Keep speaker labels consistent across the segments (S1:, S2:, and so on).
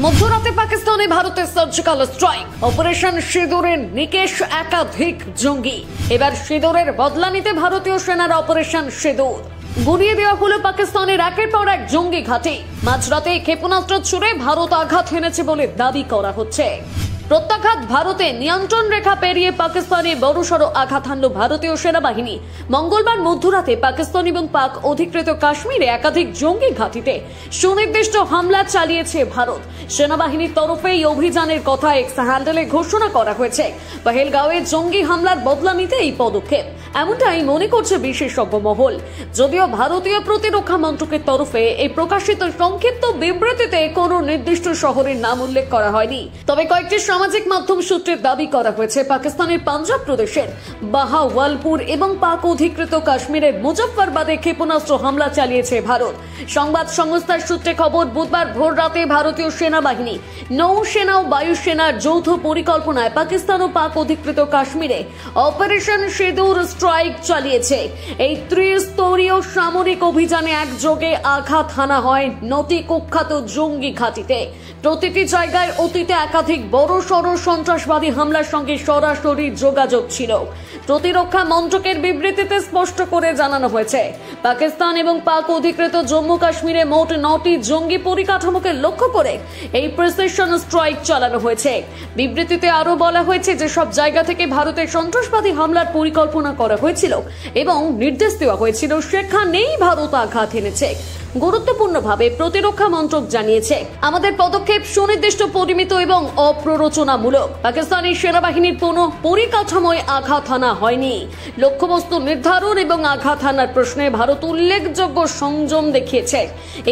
S1: মধ্যরাতে পাকিস্তানে ভারতের সার্জিক্যাল স্ট্রাইক, অপারেশন সিঁদুরে নিকেশ একাধিক জঙ্গি। এবার সিঁদুরের বদলা নিতে ভারতীয় সেনার অপারেশন সিঁদুর। গুড়িয়ে দেওয়া হলো পাকিস্তানের একের পর এক জঙ্গি ঘাঁটি। মাঝরাতে ক্ষেপণাস্ত্র ছুড়ে ভারত আঘাত হেনেছে বলে দাবি করা হচ্ছে। প্রত্যাঘাত ভারতে নিয়ন্ত্রণ রেখা পেরিয়ে পাকিস্তানে বড়সড় আঘাত হানল ভারতীয় সেনাবাহিনী। মঙ্গলবার মধ্যরাতে পাকিস্তান এবং পাক অধিকৃত কাশ্মীরে একাধিক জঙ্গি ঘাঁটিতে সুনির্দিষ্ট হামলা চালিয়েছে ভারত। সেনাবাহিনীর তরফে এই অভিযানের কথা এক্স হ্যান্ডেলে ঘোষণা করা হয়েছে। পহেলগাঁওয়ে জঙ্গি হামলার বদলা নিতে এই পদক্ষেপ, এমনটাই মনে করছে বিশেষজ্ঞ মহল। যদিও ভারতীয় প্রতিরক্ষা মন্ত্রকের তরফে এই প্রকাশিত সংক্ষিপ্ত বিবৃতিতে কোনো নির্দিষ্ট শহরের নাম উল্লেখ করা হয়নি, তবে কয়েকটি সামাজিক মাধ্যম সূত্রে দাবি করা হয়েছে পাকিস্তানের পাঞ্জাব প্রদেশের বাহাওয়ালপুর এবং পাক অধিকৃত কাশ্মীরের মুজফফরবাদে ক্ষেপণাস্ত্র হামলা চালিয়েছে ভারত। সংবাদ সংস্থার সূত্রে খবর, বুধবার ভোর রাতে ভারতীয় সেনাবাহিনী, নৌসেনা ও বায়ুসেনার যৌথ পরিকল্পনায় পাকিস্তান ও পাক অধিকৃত কাশ্মীরে অপারেশন সিঁদুর স্ট্রাইক চালিয়েছে। এই ত্রিস্তরীয় সামরিক অভিযানে একযোগে আঘাত হানা হয় 9টি কুখ্যাত জঙ্গি ঘাঁটিতে। প্রতিটি জায়গায় অতীতে একাধিক বড়সড় সন্ত্রাসবাদী হামলার সঙ্গে সরাসরি যোগাযোগ ছিল। প্রতিরক্ষা মন্ত্রকের বিবৃতিতে স্পষ্ট করে জানানো হয়েছে, পাকিস্তান এবং পাক অধিকৃত জম্মু কাশ্মীরে মোট 9টি জঙ্গি পরিকাঠামোকে লক্ষ্য করে এই প্রিসিশন স্ট্রাইক চালানো হয়েছে। বিবৃতিতে আরো বলা হয়েছে যে সব জায়গা থেকে ভারতের সন্ত্রাসবাদী হামলার পরিকল্পনা করা হয়েছিল এবং নির্দেশ দেওয়া হয়েছিল সেখানেই ভারত আঘাত এনেছে। গুরুত্বপূর্ণভাবে প্রতিরক্ষা মন্ত্রক জানিয়েছে, আমাদের পদক্ষেপ সুনির্দিষ্ট, পরিমিত এবং অপ্ররোচনামূলক। পাকিস্তানি সেনাবাহিনীর কোনো পরিকাঠামোয় আঘাত হানা হয়নি। লক্ষ্যবস্তু নির্ধারণ এবং আঘাত হানার প্রশ্নে ভারত উল্লেখযোগ্য সংযম দেখিয়েছে।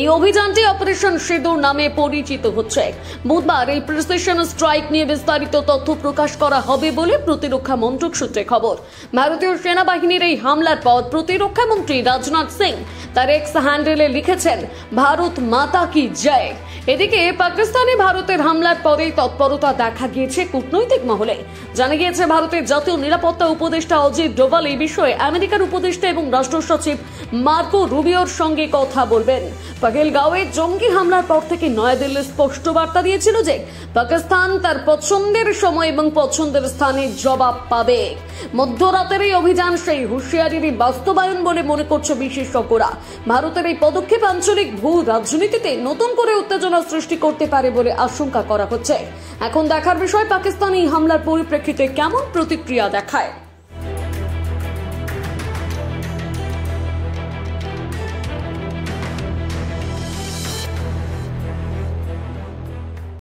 S1: এই অভিযানটি অপারেশন সিঁদুর নামে পরিচিত হচ্ছে। বুধবার এই প্রিসিশন স্ট্রাইক নিয়ে বিস্তারিত তথ্য প্রকাশ করা হবে বলে প্রতিরক্ষা মন্ত্রক সূত্রে খবর। ভারতীয় সেনাবাহিনীর এই হামলার পর প্রতিরক্ষা মন্ত্রী রাজনাথ সিং তার এক্স হ্যান্ডেলে লিখেছেন, ভারত মাতা কি জয়। এদিকে পাকিস্তানে ভারতের হামলার পরেই তৎপরতা দেখা গিয়েছে কূটনৈতিক মহলে। জানা গিয়েছে ভারতের জাতীয় নিরাপত্তা উপদেষ্টা অজিত ডোভাল এই বিষয়ে আমেরিকার উপদেষ্টা এবং রাষ্ট্র সচিব মার্কো রুবিওর সঙ্গে কথা বলবেন। পহেলগাঁওয়ে জঙ্গি হামলার পর থেকে নয়াদিল্লি স্পষ্ট বার্তা দিয়েছিল যে পাকিস্তান তার পছন্দের সময় এবং পছন্দের স্থানে জবাব পাবে। মধ্যরাতের এই অভিযান সেই হুঁশিয়ারিরই বাস্তবায়ন বলে মনে করছে বিশেষজ্ঞরা। ভারতের এই পদক্ষেপ আঞ্চলিক ভূ রাজনীতিতে নতুন করে উত্তেজনা সৃষ্টি করতে পারে বলে আশঙ্কা করা হচ্ছে। এখন দেখার বিষয় পাকিস্তান এই হামলার পরিপ্রেক্ষিতে কেমন প্রতিক্রিয়া দেখায়।